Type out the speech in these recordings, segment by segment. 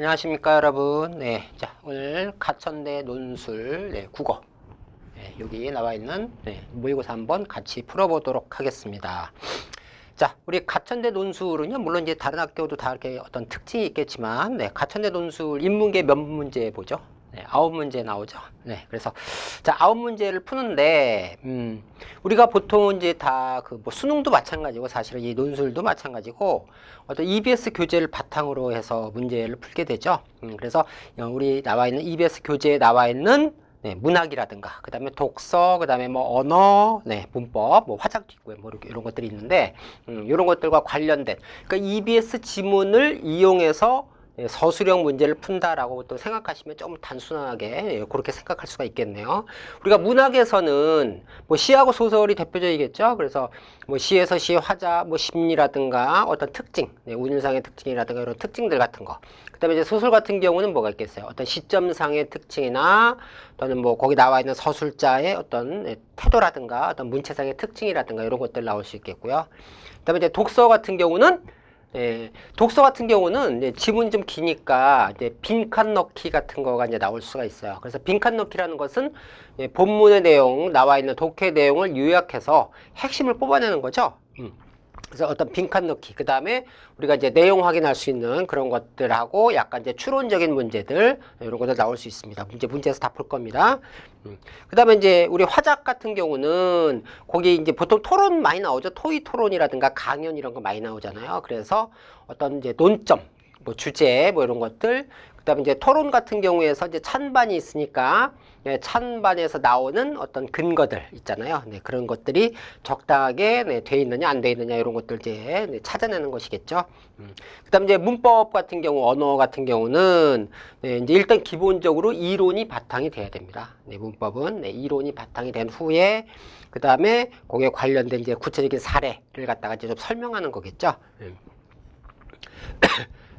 안녕하십니까 여러분. 네, 자 오늘 가천대 논술 국어 여기 나와 있는 모의고사 한번 같이 풀어보도록 하겠습니다. 자, 우리 가천대 논술은요, 물론 이제 다른 학교도 다 이렇게 어떤 특징이 있겠지만, 가천대 논술 인문계 몇 문제 보죠? 9문제 나오죠. 그래서 자, 9문제를 푸는데 우리가 보통 이제 다 그 뭐 수능도 마찬가지고 사실은 이 논술도 마찬가지고 어떤 EBS 교재를 바탕으로 해서 문제를 풀게 되죠. 그래서 우리 나와 있는 EBS 교재에 나와 있는 문학이라든가, 그 다음에 독서, 그 다음에 뭐 언어, 문법, 뭐 화작도 있고요, 뭐 이런 것들이 있는데, 이런 것들과 관련된, 그러니까 EBS 지문을 이용해서 서술형 문제를 푼다라고 또 생각하시면 좀 단순하게 그렇게 생각할 수가 있겠네요. 우리가 문학에서는 뭐 시하고 소설이 대표적이겠죠. 그래서 뭐 시에서 시, 화자, 뭐 심리라든가 어떤 특징, 운율상의 특징이라든가 이런 특징들 같은 거. 그다음에 이제 소설 같은 경우는 뭐가 있겠어요? 어떤 시점상의 특징이나 또는 뭐 거기 나와 있는 서술자의 어떤 태도라든가 어떤 문체상의 특징이라든가 이런 것들 나올 수 있겠고요. 그다음에 이제 독서 같은 경우는 독서 같은 경우는 이제 지문이 좀 기니까 이제 빈칸 넣기 같은 거가 이제 나올 수가 있어요. 그래서 빈칸 넣기라는 것은 본문의 내용, 나와 있는 독해 내용을 요약해서 핵심을 뽑아내는 거죠. 그래서 어떤 빈칸 넣기, 그 다음에 우리가 이제 내용 확인할 수 있는 그런 것들하고 약간 이제 추론적인 문제들, 이런 것들 나올 수 있습니다. 문제에서 다 풀 겁니다. 그 다음에 이제 우리 화작 같은 경우는 거기 이제 보통 토론 많이 나오죠. 토의 토론이라든가 강연 이런 거 많이 나오잖아요. 그래서 어떤 이제 논점, 뭐 주제, 뭐 이런 것들, 그 다음에 이제 토론 같은 경우에서 이제 찬반이 있으니까 찬반에서 나오는 어떤 근거들 있잖아요. 그런 것들이 적당하게 돼 있느냐 안 돼 있느냐 이런 것들 이제 찾아내는 것이겠죠. 그 다음에 이제 문법 같은 경우, 언어 같은 경우는 이제 일단 기본적으로 이론이 바탕이 돼야 됩니다. 문법은 이론이 바탕이 된 후에 그 다음에 거기에 관련된 이제 구체적인 사례를 갖다가 이제 좀 설명하는 거겠죠.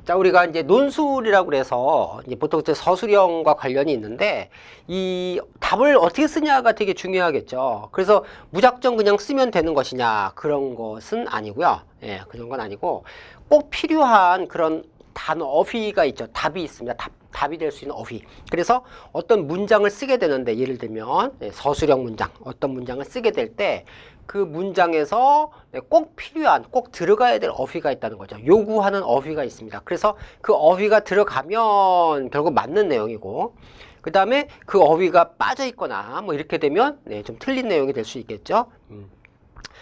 자, 우리가 이제 논술이라고 그래서 이제 보통 이제 서술형과 관련이 있는데 이 답을 어떻게 쓰냐가 되게 중요하겠죠. 그래서 무작정 그냥 쓰면 되는 것이냐 그런 것은 아니고요. 그런 건 아니고 꼭 필요한 그런 단어 어휘가 있죠. 답이 있습니다. 답이 될 수 있는 어휘. 그래서 어떤 문장을 쓰게 되는데 예를 들면 서술형 문장, 어떤 문장을 쓰게 될 때 그 문장에서 꼭 필요한, 꼭 들어가야 될 어휘가 있다는 거죠. 요구하는 어휘가 있습니다. 그래서 그 어휘가 들어가면 결국 맞는 내용이고, 그 다음에 그 어휘가 빠져 있거나 뭐 이렇게 되면 좀 틀린 내용이 될 수 있겠죠.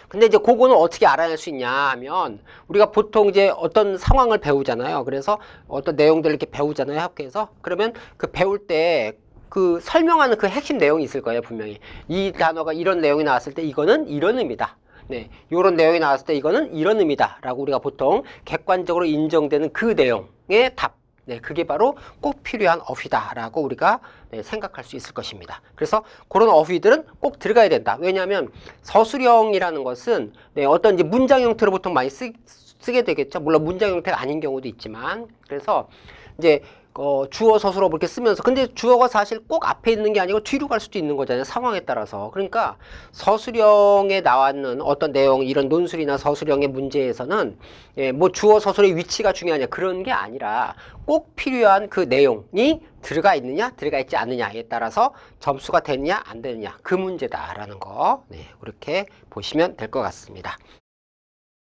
근데 이제 그거는 어떻게 알아낼 수 있냐 하면 우리가 보통 이제 어떤 상황을 배우잖아요. 그래서 어떤 내용들을 이렇게 배우잖아요, 학교에서. 그러면 그 배울 때 그 설명하는 그 핵심 내용이 있을 거예요, 분명히. 이 단어가 이런 내용이 나왔을 때 이거는 이런 의미다. 요런 내용이 나왔을 때 이거는 이런 의미다. 라고 우리가 보통 객관적으로 인정되는 그 내용의 답. 그게 바로 꼭 필요한 어휘다라고 우리가 생각할 수 있을 것입니다. 그래서 그런 어휘들은 꼭 들어가야 된다. 왜냐하면 서술형이라는 것은 어떤 이제 문장 형태로 보통 많이 쓰게 되겠죠. 물론 문장 형태가 아닌 경우도 있지만, 그래서 이제 주어 서술어 그렇게 쓰면서, 근데 주어가 사실 꼭 앞에 있는 게 아니고 뒤로 갈 수도 있는 거잖아요, 상황에 따라서. 그러니까 서술형에 나왔는 어떤 내용, 이런 논술이나 서술형의 문제에서는 뭐 주어 서술의 위치가 중요하냐 그런 게 아니라 꼭 필요한 그 내용이 들어가 있느냐 들어가 있지 않느냐에 따라서 점수가 되느냐 안 되느냐 그 문제다라는 거 그렇게 보시면 될 것 같습니다.